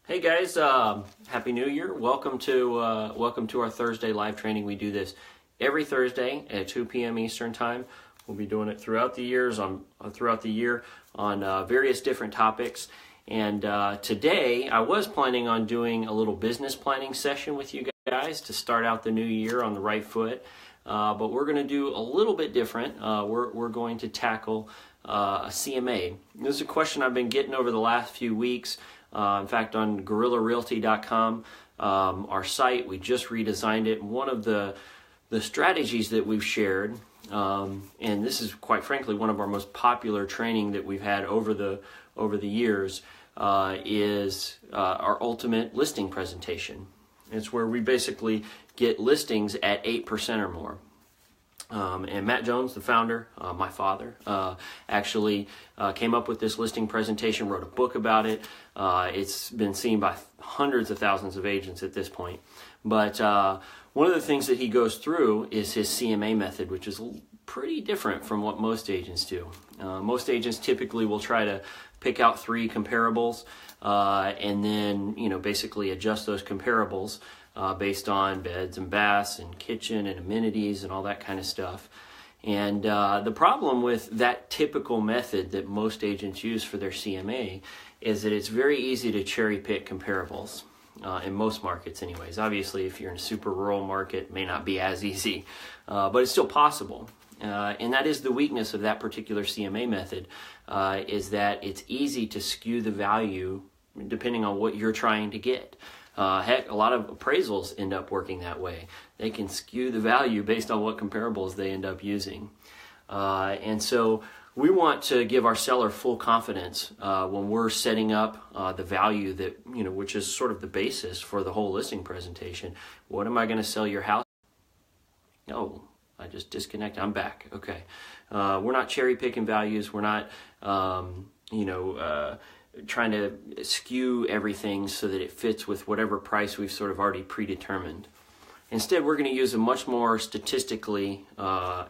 Hey guys, Happy New Year! Welcome to our Thursday live training. We do this every Thursday at 2 p.m. Eastern Time. We'll be doing it throughout the year on various different topics. And today, I was planning on doing a little business planning session with you guys to start out the new year on the right foot. But we're going to do a little bit different. We're going to tackle a CMA. This is a question I've been getting over the last few weeks. In fact, on GorillaRealty.com, our site, we just redesigned it. One of the strategies that we've shared, and this is quite frankly one of our most popular training that we've had over the years, is our ultimate listing presentation. It's where we basically get listings at 8% or more. And Matt Jones, the founder, my father, actually came up with this listing presentation, wrote a book about it. It's been seen by hundreds of thousands of agents at this point. But one of the things that he goes through is his CMA method, which is pretty different from what most agents do. Most agents typically will try to pick out 3 comparables and then, basically adjust those comparables based on beds and baths and kitchen and amenities and all that kind of stuff. And the problem with that typical method that most agents use for their CMA is that it's very easy to cherry pick comparables in most markets anyways. Obviously, if you're in a super rural market, it may not be as easy, but it's still possible. And that is the weakness of that particular CMA method, is that it's easy to skew the value depending on what you're trying to get. Heck, a lot of appraisals end up working that way. They can skew the value based on what comparables they end up using. And so we want to give our seller full confidence when we're setting up the value that, which is sort of the basis for the whole listing presentation. What am I going to sell your house? Oh, I just disconnected. I'm back. Okay. We're not cherry picking values. We're not, trying to skew everything so that it fits with whatever price we've sort of already predetermined. Instead, we're going to use a much more statistically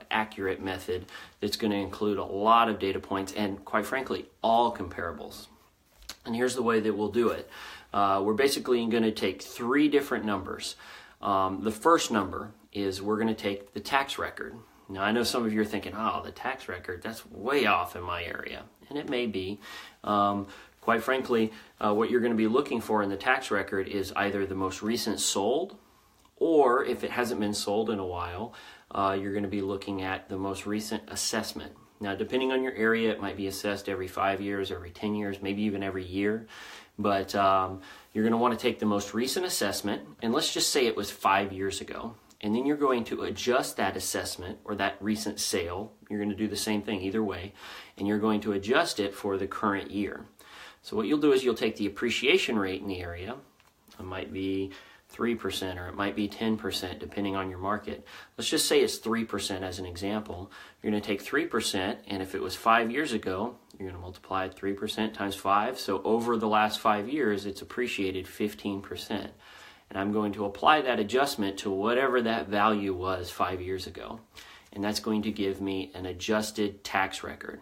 accurate method that's going to include a lot of data points and, quite frankly, all comparables. And here's the way that we'll do it. We're basically going to take 3 different numbers. The first number is we're going to take the tax record. Now, I know some of you are thinking, oh, the tax record, that's way off in my area. And it may be. Quite frankly, what you're going to be looking for in the tax record is either the most recent sold, or if it hasn't been sold in a while, you're going to be looking at the most recent assessment. Now, depending on your area, it might be assessed every 5 years, every 10 years, maybe even every year. But you're going to want to take the most recent assessment, and let's just say it was 5 years ago. And then you're going to adjust that assessment or that recent sale. You're going to do the same thing either way. And you're going to adjust it for the current year. So what you'll do is you'll take the appreciation rate in the area. It might be 3% or it might be 10% depending on your market. Let's just say it's 3% as an example. You're going to take 3%, and if it was 5 years ago, you're going to multiply 3% times 5. So over the last 5 years, it's appreciated 15%. And I'm going to apply that adjustment to whatever that value was 5 years ago. And that's going to give me an adjusted tax record.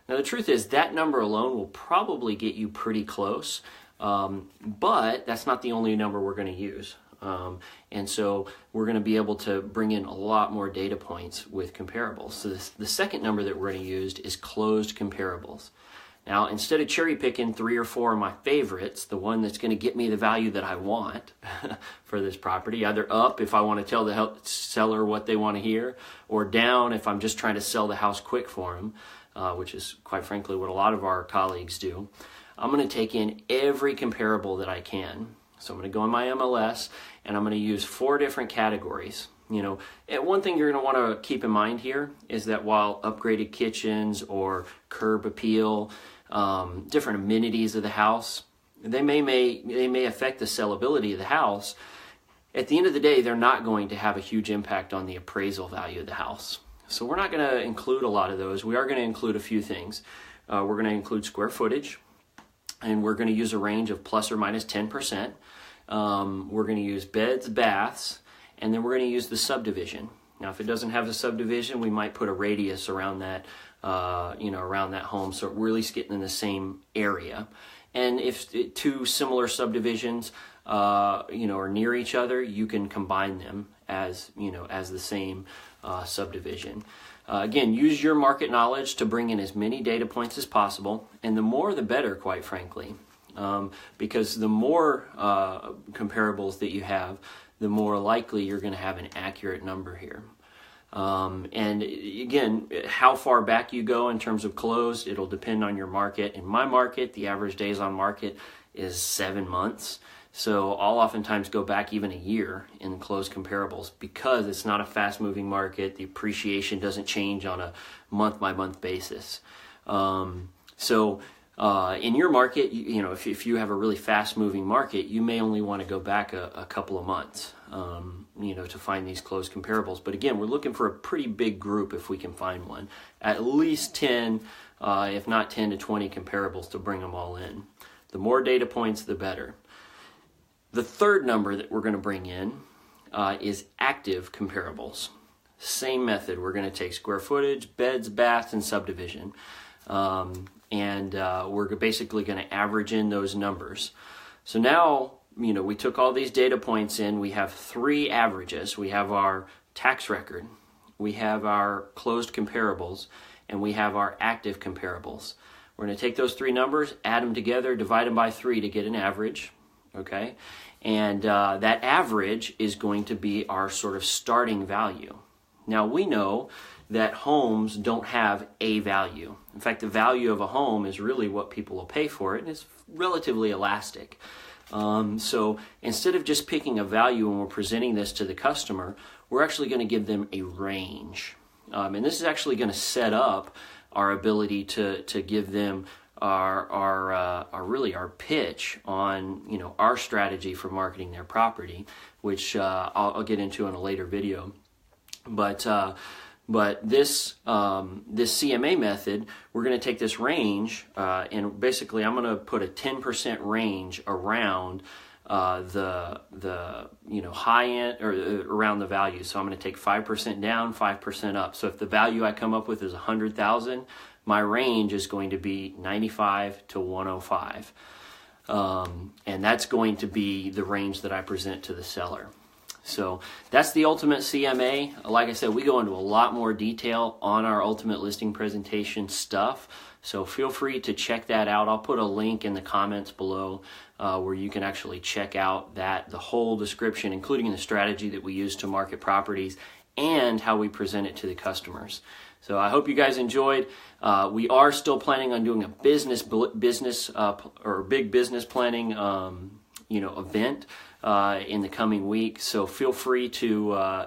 Now, the truth is that number alone will probably get you pretty close, but that's not the only number we're going to use. And so we're going to be able to bring in a lot more data points with comparables. So the second number that we're going to use is closed comparables. Now, instead of cherry picking 3 or 4 of my favorites, the one that's going to get me the value that I want for this property, either up if I want to tell the seller what they want to hear, or down if I'm just trying to sell the house quick for them, which is quite frankly what a lot of our colleagues do, I'm going to take in every comparable that I can. So I'm going to go in my MLS and I'm going to use 4 different categories. And one thing you're going to want to keep in mind here is that while upgraded kitchens or curb appeal, different amenities of the house, they may affect the sellability of the house. At the end of the day, they're not going to have a huge impact on the appraisal value of the house. So we're not going to include a lot of those. We are going to include a few things. We're going to include square footage, and we're going to use a range of plus or minus 10%. We're going to use beds, baths, and then we're going to use the subdivision. Now, if it doesn't have a subdivision, we might put a radius around that around that home, so we're at least getting in the same area. And if two similar subdivisions, are near each other, you can combine them as the same subdivision. Again, use your market knowledge to bring in as many data points as possible, and the more the better, quite frankly, because the more comparables that you have, the more likely you're going to have an accurate number here. And again, how far back you go in terms of closed, it'll depend on your market. In my market, the average days on market is 7 months. So I'll oftentimes go back even a year in closed comparables because it's not a fast-moving market. The appreciation doesn't change on a month-by-month basis. In your market, if you have a really fast-moving market, you may only want to go back a couple of months, to find these closed comparables. But again, we're looking for a pretty big group if we can find one. At least 10, if not 10 to 20 comparables to bring them all in. The more data points, the better. The third number that we're going to bring in is active comparables. Same method. We're going to take square footage, beds, baths, and subdivision. We're basically going to average in those numbers. So now, we took all these data points in. We have 3 averages. We have our tax record, we have our closed comparables, and we have our active comparables. We're going to take those 3 numbers, add them together, divide them by 3 to get an average. Okay, and that average is going to be our sort of starting value. Now we know that homes don't have a value. In fact, the value of a home is really what people will pay for it, and it's relatively elastic. So instead of just picking a value when we're presenting this to the customer, we're actually going to give them a range. And this is actually going to set up our ability to give them our pitch on our strategy for marketing their property, which I'll get into in a later video. But this CMA method, we're going to take this range and basically I'm going to put a 10% range around the high end or around the value. So I'm going to take 5% down, 5% up. So if the value I come up with is 100,000, my range is going to be 95 to 105. And that's going to be the range that I present to the seller. So that's the ultimate CMA. Like I said, we go into a lot more detail on our ultimate listing presentation stuff. So feel free to check that out. I'll put a link in the comments below where you can actually check out the whole description, including the strategy that we use to market properties and how we present it to the customers. So I hope you guys enjoyed. We are still planning on doing a big business planning event in the coming week. So feel free to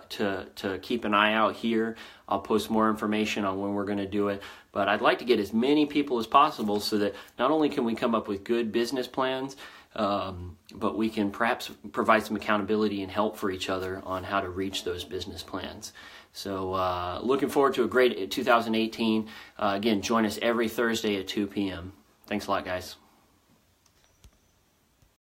keep an eye out here. I'll post more information on when we're going to do it. But I'd like to get as many people as possible so that not only can we come up with good business plans, but we can perhaps provide some accountability and help for each other on how to reach those business plans. So looking forward to a great 2018. Again, join us every Thursday at 2 p.m. Thanks a lot, guys.